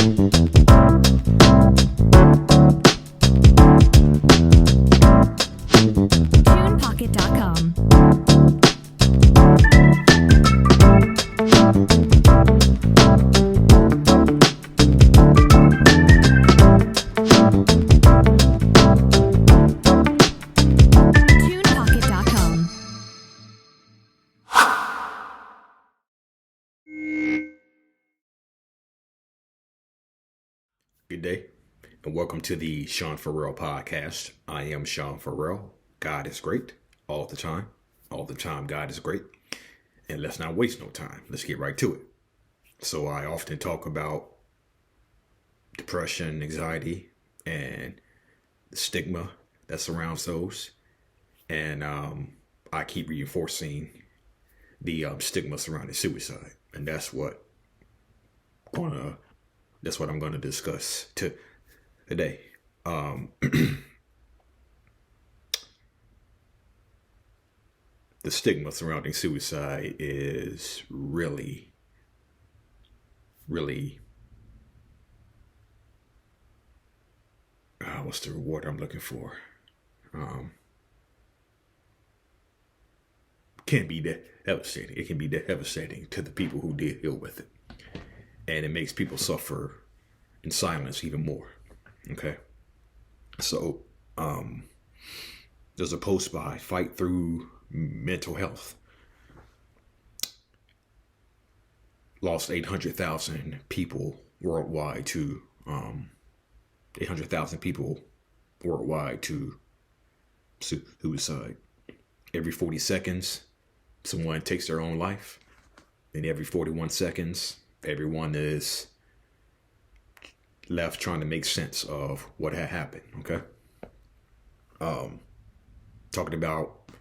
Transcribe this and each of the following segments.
TunePocket.com. TunePocket.com. Good day, and welcome to the Sean Farrell podcast. I am Sean Farrell. God is great all the time. All the time, God is great. And let's not waste no time. Let's get right to it. So I often talk about depression, anxiety, and the stigma that surrounds those. And I keep reinforcing the stigma surrounding suicide. And that's what I'm going to discuss today. The stigma surrounding suicide is really what's the word I'm looking for? Can be devastating. It can be devastating to the people who deal with it, and it makes people suffer in silence even more. Okay, so there's a post by Fight Through Mental Health. Lost 800,000 people worldwide to 800,000 people worldwide to suicide. Every 40 seconds, someone takes their own life, and every 41 seconds, everyone is left trying to make sense of what had happened. Okay. Talking about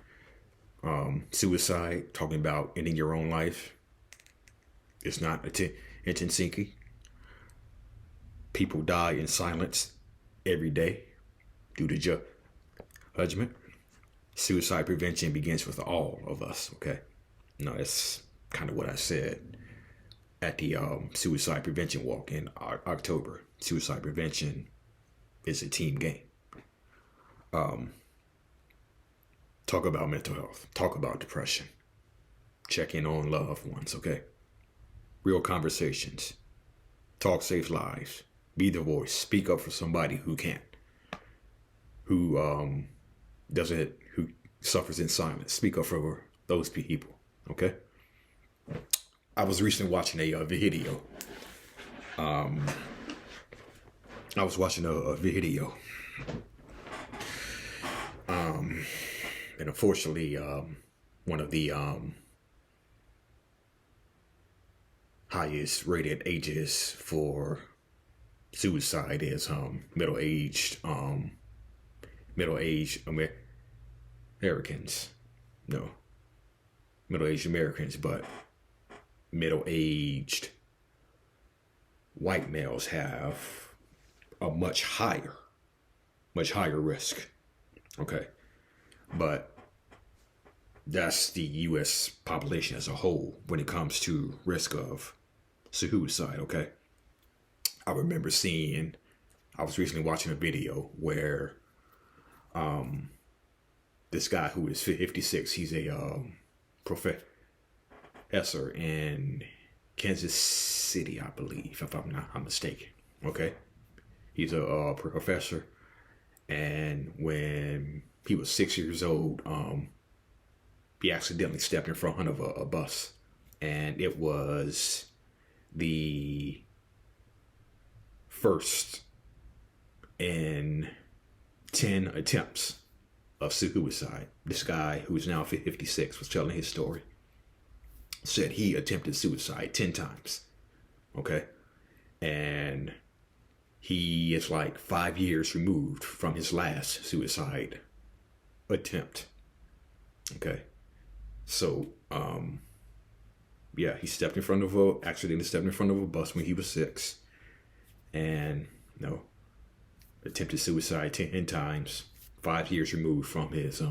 suicide, talking about ending your own life. It's not attention seeking. People die in silence every day due to judgment. Suicide prevention begins with all of us. Okay. No, that's kind of what I said at the suicide prevention walk in October. Suicide prevention is a team game. Talk about mental health. Talk about depression. Check in on loved ones, okay? Real conversations. Talk saves lives. Be the voice. Speak up for somebody who can't. Who suffers in silence. Speak up for those people, okay? I was recently watching a video. I was watching a video. And unfortunately, one of the highest rated ages for suicide is middle-aged Americans. No, middle-aged Americans, but middle-aged white males have a much higher risk. Okay. But that's the U.S. population as a whole when it comes to risk of suicide. Okay. I remember I was recently watching a video where this guy who is 56, he's a professor in Kansas City, I believe, if I'm not mistaken. Okay. He's a professor. And when he was 6 years old, he accidentally stepped in front of a bus. And it was the first in 10 attempts of suicide. This guy, who is now 56, was telling his story. Said he attempted suicide 10 times. Okay. And he is like 5 years removed from his last suicide attempt. Okay. So, he accidentally stepped in front of a bus when he was 6. And, attempted suicide 10 times, 5 years removed from his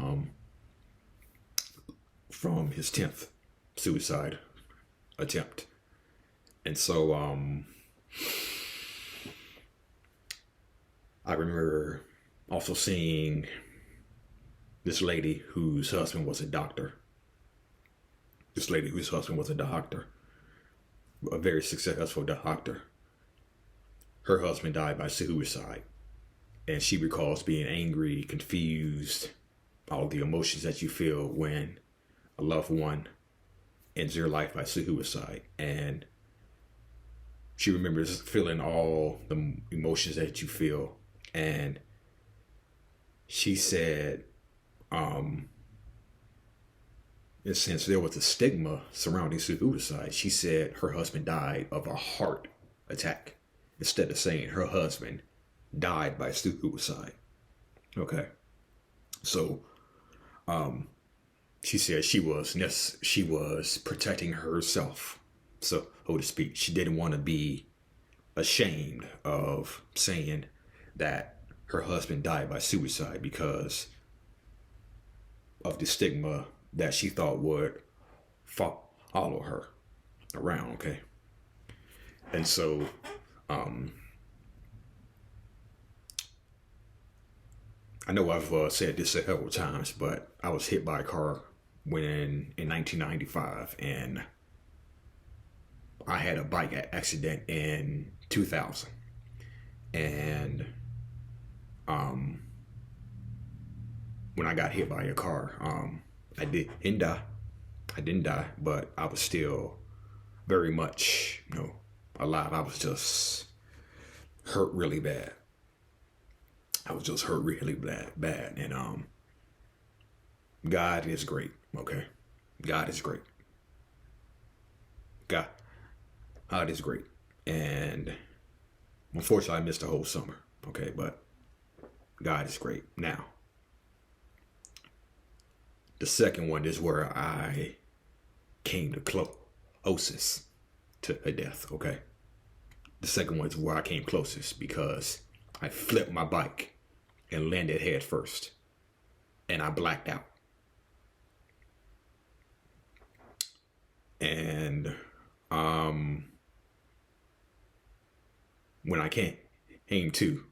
10th suicide attempt. And so, I remember also seeing this lady whose husband was a doctor. This lady whose husband was a doctor, a very successful doctor. Her husband died by suicide. And she recalls being angry, confused, all the emotions that you feel when a loved one ends their life by suicide. And she remembers feeling all the emotions that you feel. And she said, since there was a stigma surrounding suicide, she said her husband died of a heart attack instead of saying her husband died by suicide. Okay. So, she said she was protecting herself, so to speak. She didn't want to be ashamed of saying that her husband died by suicide because of the stigma that she thought would follow her around. Okay. And so, I know I've said this several times, but I was hit by a car in 1995, and I had a bike accident in 2000. And when I got hit by a car, I didn't die. I didn't die, but I was still very much, alive. I was just hurt really bad. And God is great. Okay, God is great. God is great. And unfortunately, I missed the whole summer. Okay, but God is great. Now, the second one is where I came to closest to a death. Okay, the second one is where I came closest because I flipped my bike and landed head first, and I blacked out. And when I came to,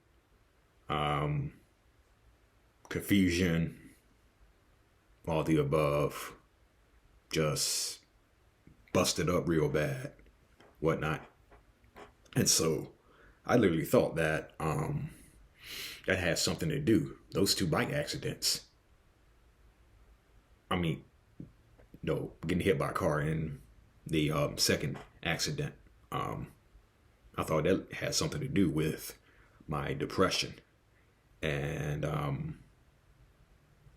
confusion, all the above, just busted up real bad, whatnot. And so I literally thought that that had something to do, those two bike accidents. I mean, no, getting hit by a car in the second accident. I thought that had something to do with my depression and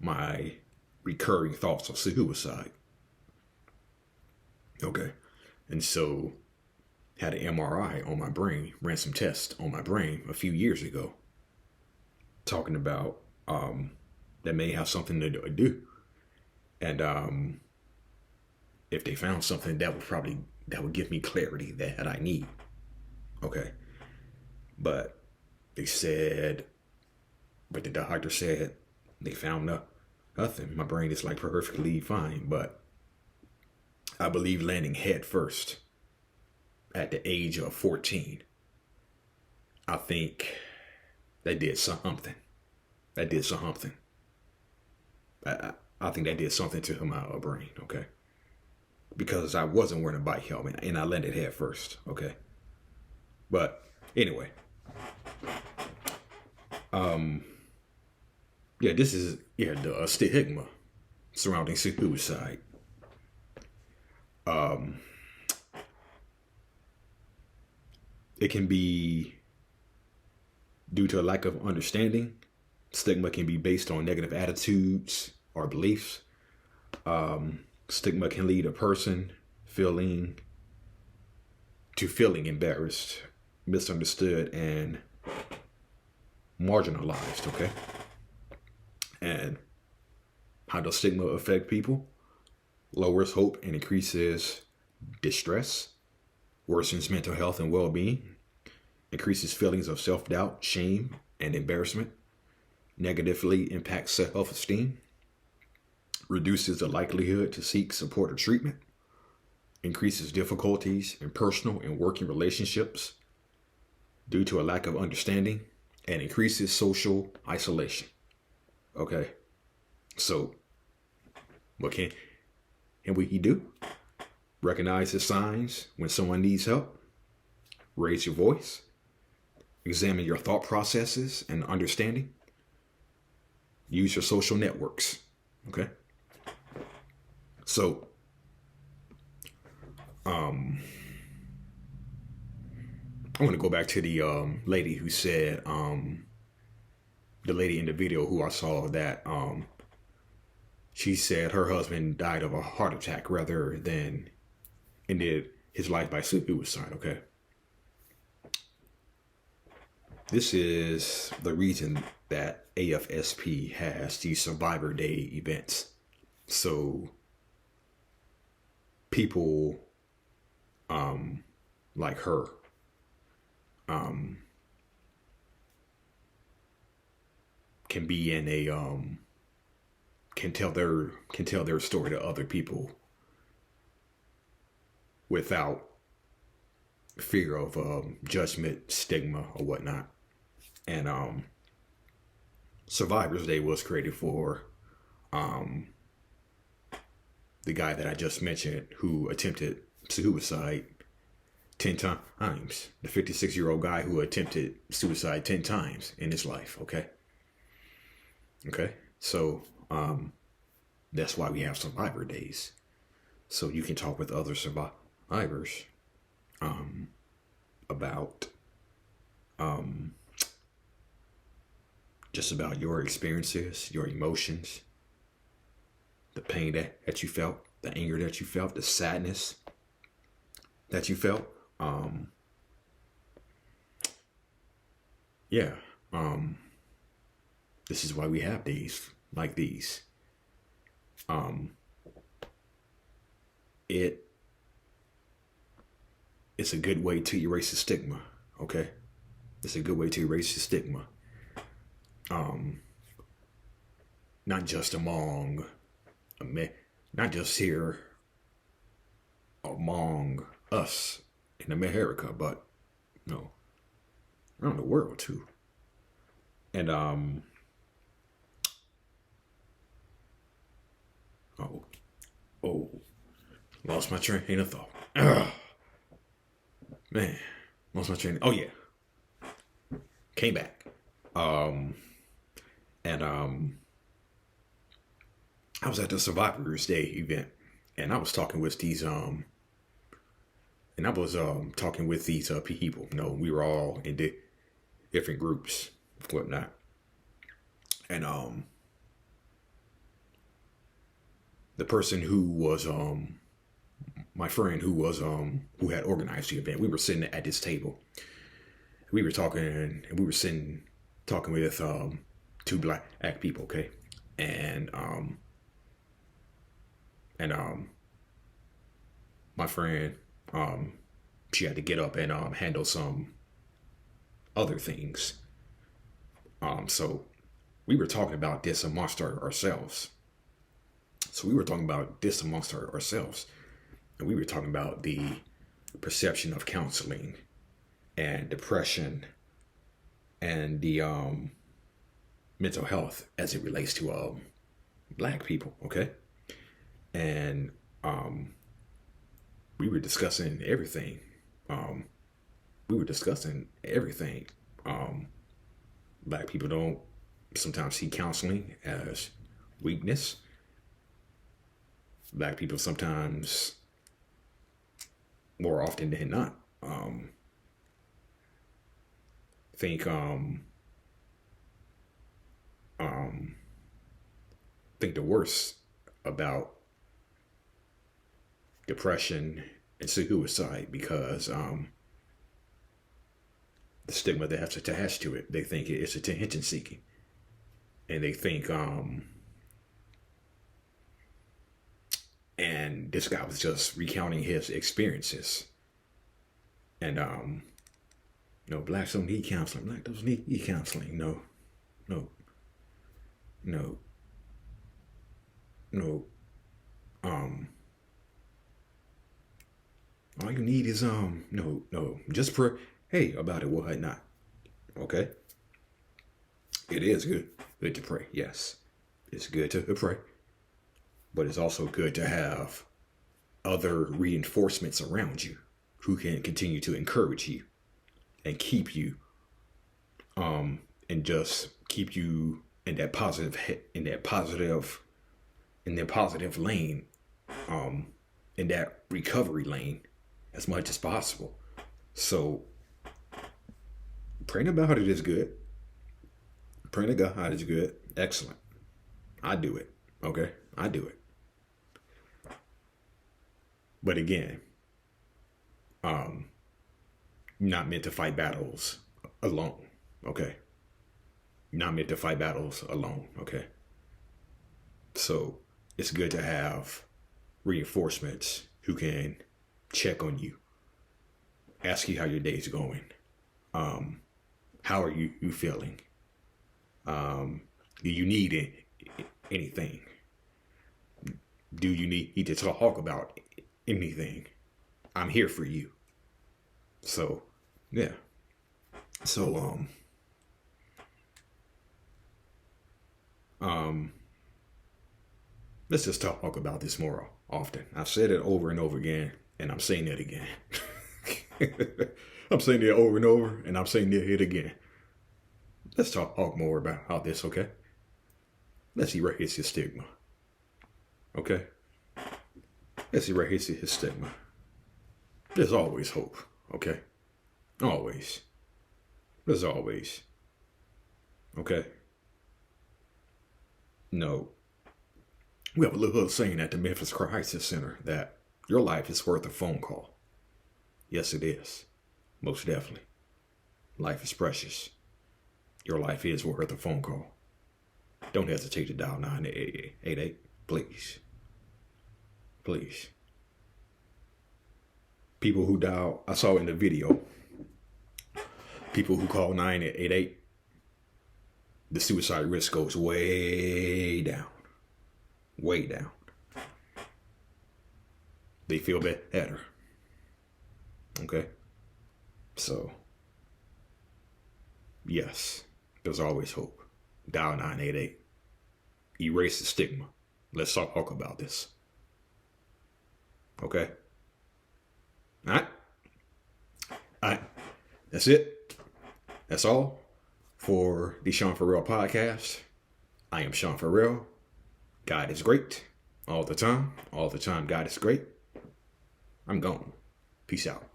my recurring thoughts of suicide. Okay. And so had an MRI on my brain, ran some tests on my brain a few years ago, talking about that may have something to do. And if they found something, that would give me clarity that I need. Okay. But the doctor said they found nothing. My brain is like perfectly fine, but I believe landing head first at the age of 14, I think that did something. I think that did something to my brain, okay? Because I wasn't wearing a bike helmet and I landed head first, okay? But anyway, this is the stigma surrounding suicide. It can be due to a lack of understanding. Stigma can be based on negative attitudes or beliefs. Stigma can lead a person feeling embarrassed, misunderstood, and marginalized, okay? And how does stigma affect people? Lowers hope and increases distress, worsens mental health and well-being, increases feelings of self-doubt, shame, and embarrassment, negatively impacts self-esteem, reduces the likelihood to seek support or treatment, increases difficulties in personal and working relationships due to a lack of understanding, and increases social isolation. Okay, so what can we do? Recognize the signs when someone needs help. Raise your voice. Examine your thought processes and understanding. Use your social networks. Okay. So, I want to go back to the lady who said, the lady in the video who I saw that she said her husband died of a heart attack rather than ended his life by suicide. Okay. This is the reason that AFSP has these Survivor Day events. So people like her can be in a can tell their story to other people without fear of judgment, stigma, or whatnot. And Survivor's Day was created for the guy that I just mentioned who attempted suicide 10 times. The 56-year-old guy who attempted suicide 10 times in his life. Okay. So that's why we have Survivor Days. So you can talk with other survivors about just about your experiences, your emotions, the pain that you felt, the anger that you felt, the sadness that you felt. This is why we have days like these. It's a good way to erase the stigma. Okay, it's a good way to erase the stigma. Not just among, not just here among us in America, but around the world too. And lost my train of thought. Man, lost my train. Oh yeah, came back. And I was at the Survivors Day event, and I was talking with these people. We were all in different groups, whatnot, and the person who was my friend who had organized the event. We were sitting at this table. We were talking, and we were talking with two black people, okay, and my friend, she had to get up and handle some other things. So we were talking about this amongst ourselves. And we were talking about the perception of counseling and depression and the mental health as it relates to black people, okay? And we were discussing everything. Black people don't sometimes see counseling as weakness. Black people sometimes, more often than not, think the worst about depression and suicide because the stigma that has attached to it. They think it's attention seeking, and they think and this guy was just recounting his experiences. And blacks don't need counseling. Black don't need counseling. No. All you need is just pray about it, whatnot. Okay. It is good to pray. Yes, it's good to pray, but it's also good to have other reinforcements around you who can continue to encourage you and keep you, and just keep you in that positive lane, in that recovery lane as much as possible. So praying about it is good. Praying to God is good. Excellent. I do it. Okay? I do it. But again, you're not meant to fight battles alone. Okay? You're not meant to fight battles alone. Okay? So it's good to have reinforcements who can check on you, ask you how your day's going. How are you feeling? Do you need anything? Do you need to talk about anything? I'm here for you. So, yeah. So, let's just talk about this more often. I've said it over and over again, and I'm saying it again. I'm saying it over and over, and I'm saying it again. Let's talk more about this, okay? Let's erase his stigma. Okay? Let's erase his stigma. There's always hope, okay? Always. There's always. Okay? No. We have a little saying at the Memphis Crisis Center that your life is worth a phone call. Yes, it is. Most definitely. Life is precious. Your life is worth a phone call. Don't hesitate to dial 988, please. Please. People who dial, I saw in the video, people who call 988, the suicide risk goes way down. Way down. They feel better. Okay? So, yes, there's always hope. Dial 988. Erase the stigma. Let's talk about this. Okay? Alright? Alright. That's it. That's all for the Sean Farrell podcast. I am Sean Farrell. God is great. All the time. All the time, God is great. I'm gone. Peace out.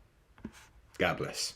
God bless.